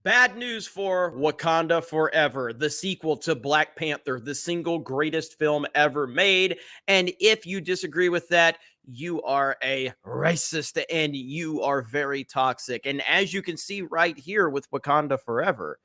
Bad news for Wakanda Forever, the sequel to Black Panther, the single greatest film ever made. And if you disagree with that, you are a racist and you are very toxic. And as you can see right here with Wakanda Forever,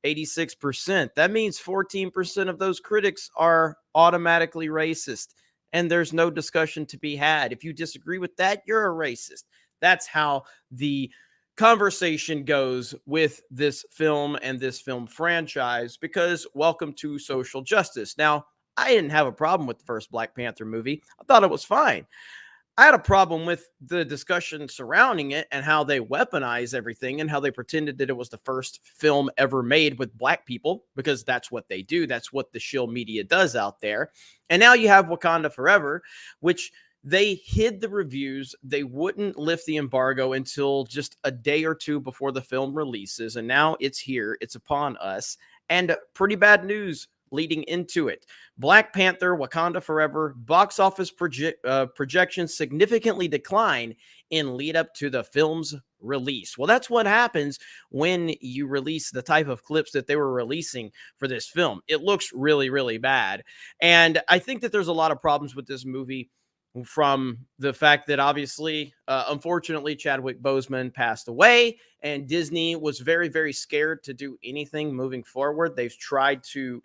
86%, that means 14% of those critics are automatically racist. And there's no discussion to be had. If you disagree with that, you're a racist. That's how the conversation goes with this film and this film franchise, because welcome to social justice. Now, I didn't have a problem with the first Black Panther movie. I thought it was fine. I had a problem with the discussion surrounding it and how they weaponize everything and how they pretended that it was the first film ever made with black people, because that's what they do. That's what the shill media does out there. And now you have Wakanda Forever, which they hid the reviews. They wouldn't lift the embargo until just a day or two before the film releases. And now it's here. It's upon us. And pretty bad news leading into it. Black Panther, Wakanda Forever, box office projections significantly decline in lead up to the film's release. Well, that's what happens when you release the type of clips that they were releasing for this film. It looks really, really bad. And I think that there's a lot of problems with this movie, from the fact that obviously, unfortunately, Chadwick Boseman passed away, and Disney was very, very scared to do anything moving forward. They've tried to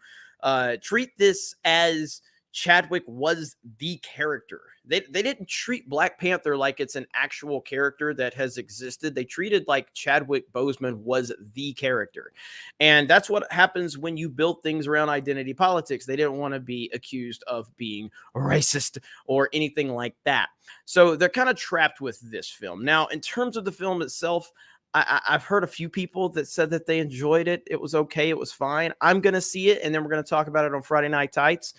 treat this as Chadwick was the character. They didn't treat Black Panther like it's an actual character that has existed. They treated like Chadwick Boseman was the character. And that's what happens when you build things around identity politics. They didn't want to be accused of being racist or anything like that. So they're kind of trapped with this film. Now, in terms of the film itself, I've heard a few people that said that they enjoyed it. It was okay. It was fine. I'm going to see it, and then we're going to talk about it on Friday Night Tights,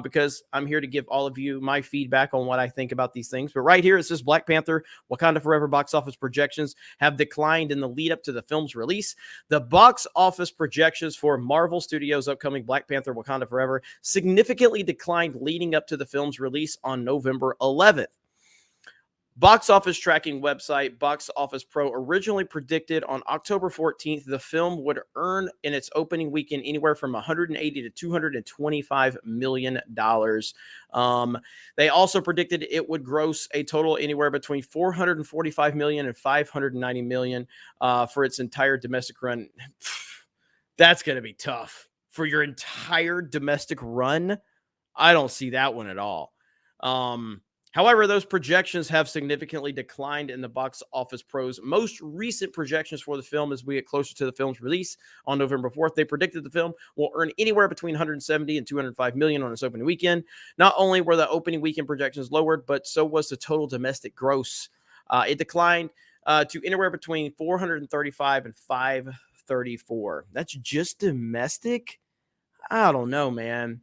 because I'm here to give all of you my feedback on what I think about these things. But right here, it says Black Panther, Wakanda Forever box office projections have declined in the lead up to the film's release. The box office projections for Marvel Studios' upcoming Black Panther, Wakanda Forever significantly declined leading up to the film's release on November 11th. Box office tracking website Box Office Pro originally predicted on October 14th the film would earn in its opening weekend anywhere from $180 to $225 million. They also predicted it would gross a total anywhere between $445 million and $590 million for its entire domestic run. That's going to be tough for your entire domestic run. I don't see that one at all. However, those projections have significantly declined in the Box Office Pro's most recent projections for the film as we get closer to the film's release on November 4th. They predicted the film will earn anywhere between 170 and 205 million on its opening weekend. Not only were the opening weekend projections lowered, but so was the total domestic gross. It declined to anywhere between 435 and 534. That's just domestic? I don't know, man.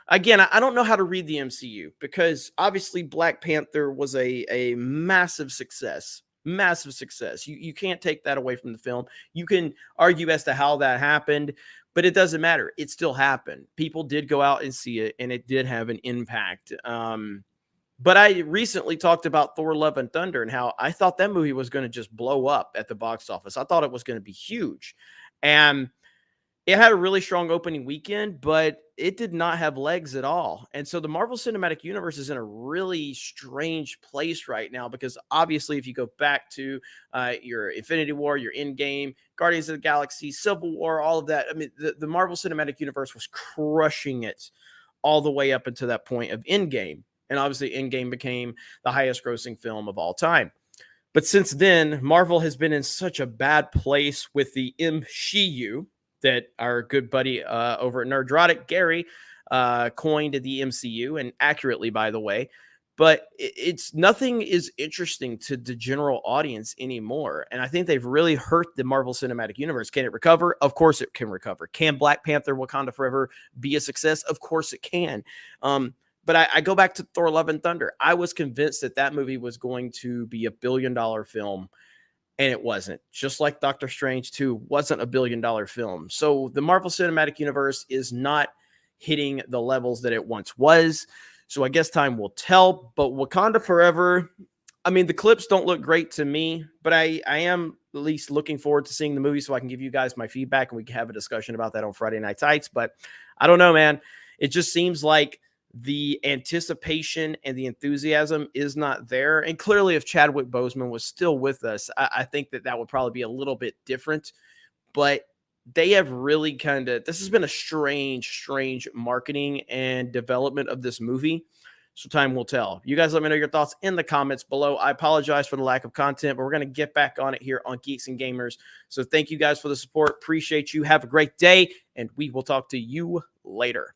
Again, I don't know how to read the MCU, because obviously Black Panther was a massive success. Massive success. You can't take that away from the film. You can argue as to how that happened, but it doesn't matter. It still happened. People did go out and see it, and it did have an impact. But I recently talked about Thor: Love and Thunder and how I thought that movie was going to just blow up at the box office. I thought it was going to be huge. And it had a really strong opening weekend, but it did not have legs at all. And so the Marvel Cinematic Universe is in a really strange place right now, because obviously if you go back to your Infinity War, your Endgame, Guardians of the Galaxy, Civil War, all of that, I mean, the Marvel Cinematic Universe was crushing it all the way up until that point of Endgame. And obviously Endgame became the highest grossing film of all time. But since then, Marvel has been in such a bad place with the MCU that our good buddy over at Nerdrotic, Gary, coined the MCU, and accurately, by the way. But it's nothing is interesting to the general audience anymore. And I think they've really hurt the Marvel Cinematic Universe. Can it recover? Of course it can recover. Can Black Panther, Wakanda Forever be a success? Of course it can. But I go back to Thor: Love and Thunder. I was convinced that that movie was going to be $1 billion film, and it wasn't. Just like Doctor Strange 2 wasn't $1 billion film. So the Marvel Cinematic Universe is not hitting the levels that it once was. So I guess time will tell. But Wakanda Forever, I mean, the clips don't look great to me, but I am at least looking forward to seeing the movie so I can give you guys my feedback and we can have a discussion about that on Friday Night Tights. But I don't know, man. It just seems like the anticipation and the enthusiasm is not there. And clearly, if Chadwick Boseman was still with us, I think that would probably be a little bit different. But they have really this has been a strange marketing and development of this movie. So time will tell. You guys let me know your thoughts in the comments below. I apologize for the lack of content, but we're going to get back on it here on Geeks and Gamers. So thank you guys for the support. Appreciate you. Have a great day, and we will talk to you later.